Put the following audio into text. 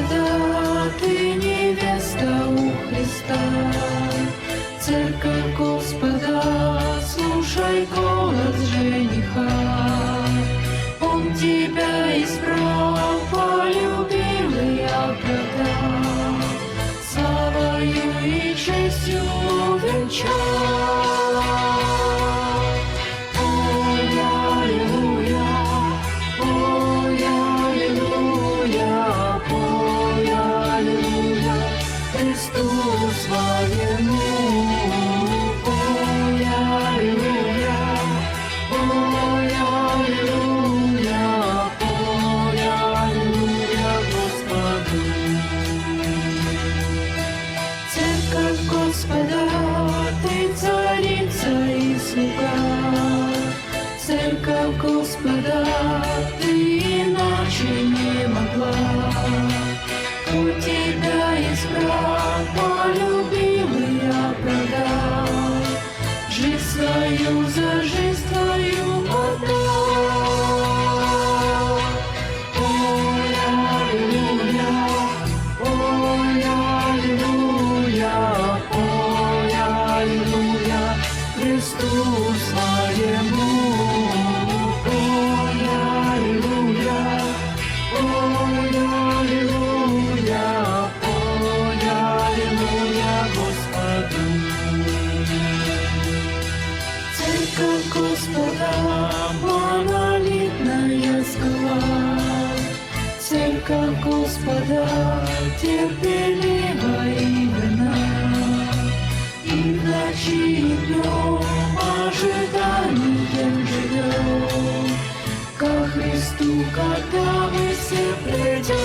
Господа, ты невеста у Христа. Церковь Господа, слушай голос жениха. Он тебя избрал, полюбил и оправдал, славою и честью венчал. Ой, аллилуйя, ой, аллилуйя, ой, аллилуйя, Христу своему. Ой, аллилуйя, ой, аллилуйя, ой, аллилуйя Господу. Церковь Господа, ты царица и слуга. Церковь Господа, ты иначе не могла. У тебя избрал, полюбил и оправдал, жизнь свою за жизнь твою отдал. Ой, аллилуйя, ой, аллилуйя, ой, аллилуйя, Христу своему. Ой, аллилуйя, ой, аллилуйя, ой, аллилуйя Господу. Церковь Господа, монолитная скала. Церковь Господа, терпелива и верна. И в ночи и днем ожиданием живет ко Христу, когда мы все придем.